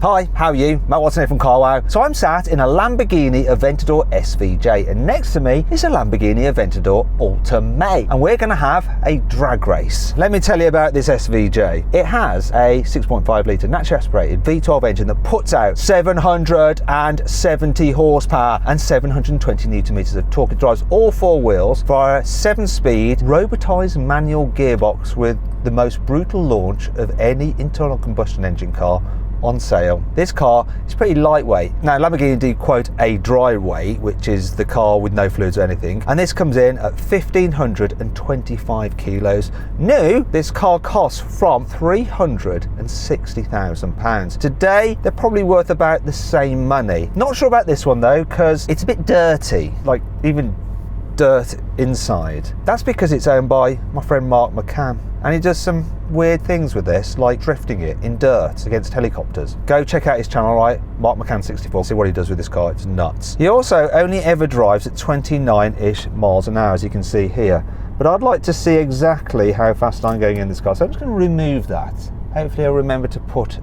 Hi, how are you? Matt Watson here from Carwow. So I'm sat in a Lamborghini Aventador SVJ, and next to me is a Lamborghini Aventador Ultimae, and we're going to have a drag race. Let me tell you about this SVJ. It has a 6.5 litre naturally aspirated V12 engine that puts out 770 horsepower and 720 newton meters of torque. It drives all four wheels via a 7-speed robotised manual gearbox with the most brutal launch of any internal combustion engine car on sale. This car is pretty lightweight. Now Lamborghini do quote a dry weight, which is the car with no fluids or anything, and this comes in at 1,525 kilos. New, this car costs from £360,000. Today they're probably worth about the same money. Not sure about this one though, because it's a bit dirty, like even dirt inside. That's because it's owned by my friend Mark McCann, and he does some weird things with this, like drifting it in dirt against helicopters. Go check out his channel, right? Mark McCann 64, see what he does with this car. It's nuts. He also only ever drives at 29-ish miles an hour, as you can see here. But I'd like to see exactly how fast I'm going in this car, so I'm just going to remove that. Hopefully I'll remember to put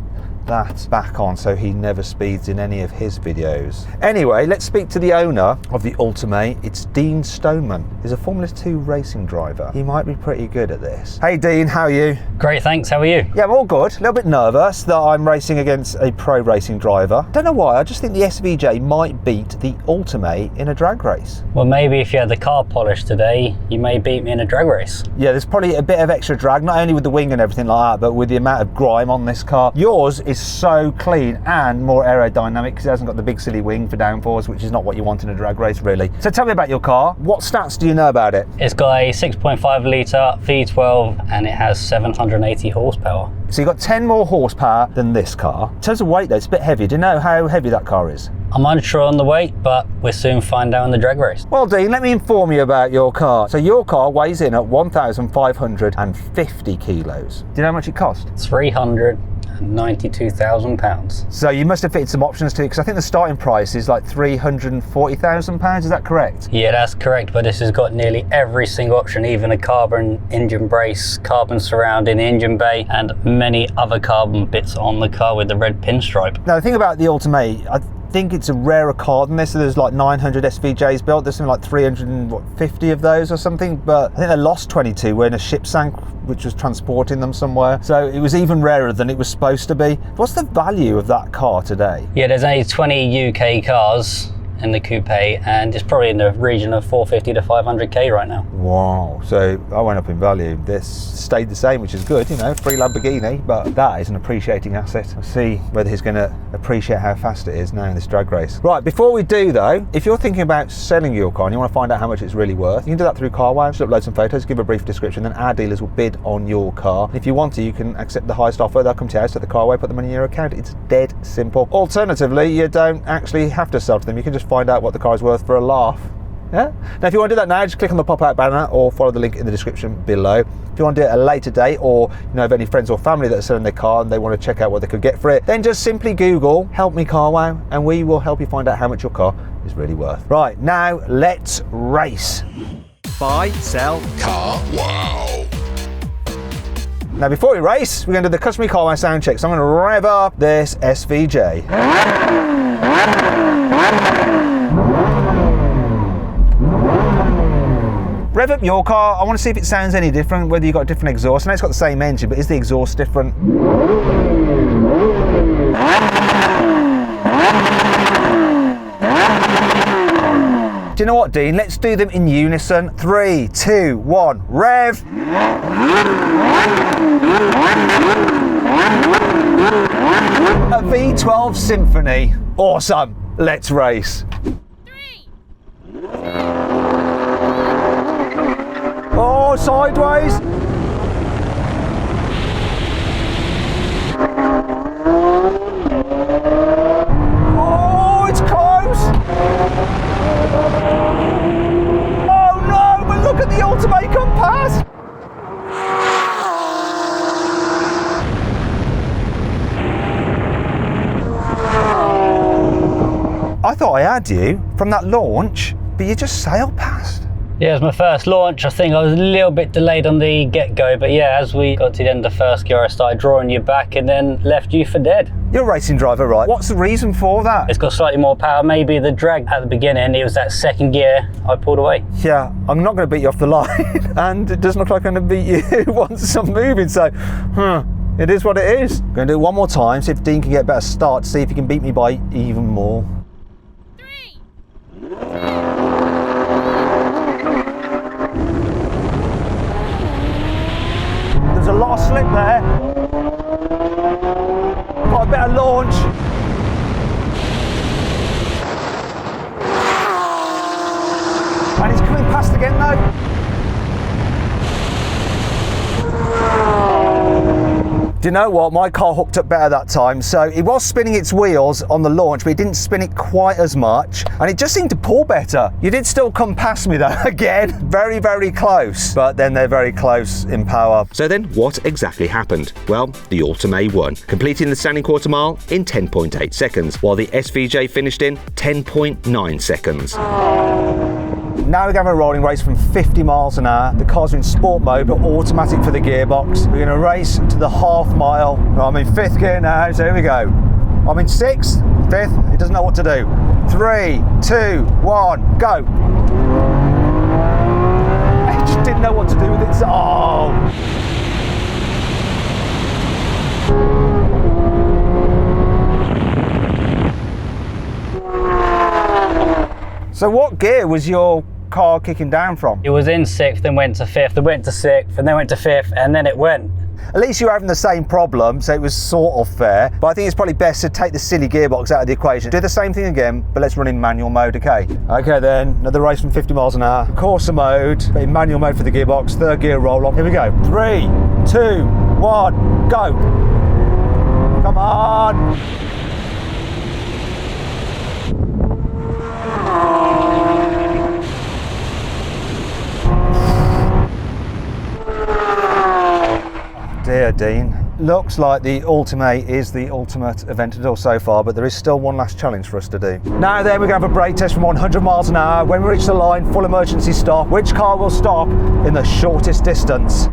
that back on so he never speeds in any of his videos. Anyway, let's speak to the owner of the Ultimae. It's Dean Stoneman. He's a Formula 2 racing driver. He might be pretty good at this. Hey Dean, how are you? Great, thanks. How are you? Yeah, I'm all good. A little bit nervous that I'm racing against a pro racing driver. Don't know why, I just think the SVJ might beat the Ultimae in a drag race. Well, maybe if you had the car polished today, you may beat me in a drag race. Yeah, there's probably a bit of extra drag, not only with the wing and everything like that, but with the amount of grime on this car. Yours is so clean and more aerodynamic because it hasn't got the big silly wing for downforce, which is not what you want in a drag race really. So tell me about your car. What stats do you know about it? It's got a 6.5 litre V12 and it has 780 horsepower. So you've got 10 more horsepower than this car. In terms of weight though, it's a bit heavy. Do you know how heavy that car is? I'm unsure on the weight, but we'll soon find out in the drag race. Well Dean, let me inform you about your car. So your car weighs in at 1,550 kilos. Do you know how much it cost? £392,000. So you must have fitted some options too, because I think the starting price is like £340,000, is that correct? Yeah, that's correct, but this has got nearly every single option, even a carbon engine brace, carbon surround in the engine bay, and many other carbon bits on the car with the red pinstripe. Now the thing about the Ultimae, I think it's a rarer car than this. So there's like 900 SVJs built. There's something like 350 of those or something, but I think they lost 22 when a ship sank, which was transporting them somewhere. So it was even rarer than it was supposed to be. What's the value of that car today? Yeah, there's only 20 UK cars in the coupe, and it's probably in the region of 450 to 500k right now. Wow, so I went up in value. This stayed the same, which is good, you know, free Lamborghini, but that is an appreciating asset. We'll see whether he's going to appreciate how fast it is now in this drag race. Right, before we do though, if you're thinking about selling your car and you want to find out how much it's really worth, you can do that through Carwow. Just upload some photos, give a brief description, then our dealers will bid on your car. And if you want to, you can accept the highest offer. They'll come to your house at the Carwow, put the money in your account. It's dead simple. Alternatively, you don't actually have to sell to them. You can just find out what the car is worth for a laugh. Yeah? Now if you want to do that now, just click on the pop-out banner or follow the link in the description below. If you want to do it at a later date, or you know of any friends or family that are selling their car and they want to check out what they could get for it, then just simply Google "Help Me Carwow" and we will help you find out how much your car is really worth. Right, now let's race. Buy, sell, Carwow. Now before we race, we're going to do the customary Carwow sound check. So I'm going to rev up this SVJ. Rev up your car. I want to see if it sounds any different, whether you've got a different exhaust. I know it's got the same engine, but is the exhaust different? Do you know what, Dean? Let's do them in unison. 3, 2, 1, rev! A V12 Symphony. Awesome. Let's race. 3. Oh, sideways. Oh, it's close. Oh no, but look at the Ultimae come past. I thought I had you from that launch, but you just sailed past. Yeah, it was my first launch. I think I was a little bit delayed on the get-go, but yeah, as we got to the end of the first gear, I started drawing you back and then left you for dead. You're a racing driver, right? What's the reason for that? It's got slightly more power. Maybe the drag at the beginning, it was that second gear I pulled away. Yeah, I'm not going to beat you off the line, and it doesn't look like I'm going to beat you once I'm moving, so, it is what it is. I'm going to do it one more time, see if Dean can get a better start, see if he can beat me by even more. 3. There's a lot of slip there. Got a better launch. And he's coming past again though. Do you know what? My car hooked up better that time. So it was spinning its wheels on the launch, but it didn't spin it quite as much. And it just seemed to pull better. You did still come past me though, again. Very, very close. But then they're very close in power. So then what exactly happened? Well, the Ultimae won, completing the standing quarter mile in 10.8 seconds, while the SVJ finished in 10.9 seconds. Now we're going to have a rolling race from 50 miles an hour. The car's in sport mode, but automatic for the gearbox. We're going to race to the half mile. I'm in 5th gear now, so here we go. I'm in 6th, 5th, it doesn't know what to do. 3, 2, 1, go. It just didn't know what to do with it. Oh. So what gear was your car kicking down from? It was in 6th, then went to 5th, then went to 6th, and then went to 5th, and then it went. At least you were having the same problem, so it was sort of fair. But I think it's probably best to take the silly gearbox out of the equation. Do the same thing again, but let's run in manual mode, okay? Okay then, another race from 50 miles an hour. Corsa mode, but in manual mode for the gearbox. 3rd gear roll off. Here we go. 3, 2, 1, go. Come on. Dear Dean. Looks like the Ultimae is the ultimate Aventador so far, but there is still one last challenge for us to do. Now then, we're going to have a brake test from 100 miles an hour. When we reach the line, full emergency stop. Which car will stop in the shortest distance?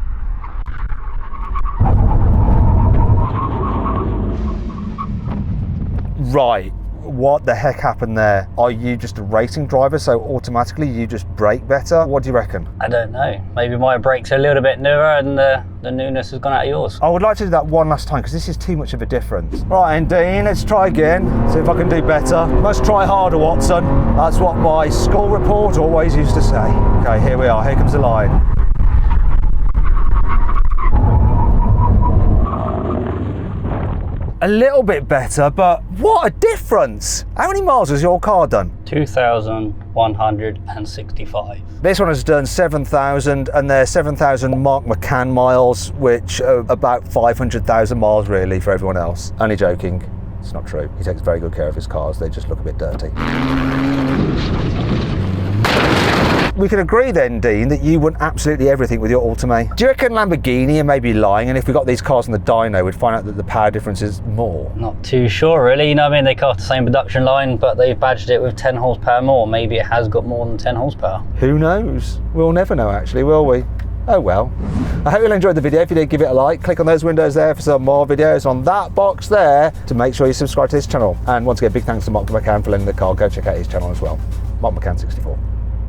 Right. What the heck happened there? Are you just a racing driver, so automatically you just brake better? What do you reckon? I don't know. Maybe my brakes are a little bit newer and the newness has gone out of yours. I would like to do that one last time because this is too much of a difference. Right, and Dean, let's try again. See if I can do better. Must try harder, Watson. That's what my school report always used to say. Okay, here we are. Here comes the line. A little bit better, but what a difference! How many miles has your car done? 2,165. This one has done 7,000, and they're 7,000 Mark McCann miles, which are about 500,000 miles really for everyone else. Only joking, it's not true. He takes very good care of his cars, they just look a bit dirty. We can agree then, Dean, that you won absolutely everything with your Ultimae. Do you reckon Lamborghini are maybe lying, and if we got these cars on the dyno, we'd find out that the power difference is more? Not too sure really, you know what I mean? They cast the same production line, but they've badged it with 10 horsepower more. Maybe it has got more than 10 horsepower. Who knows? We'll never know actually, will we? Oh well. I hope you enjoyed the video. If you did, give it a like. Click on those windows there for some more videos, on that box there to make sure you subscribe to this channel. And once again, big thanks to Mark McCann for lending the car. Go check out his channel as well. Mark McCann 64.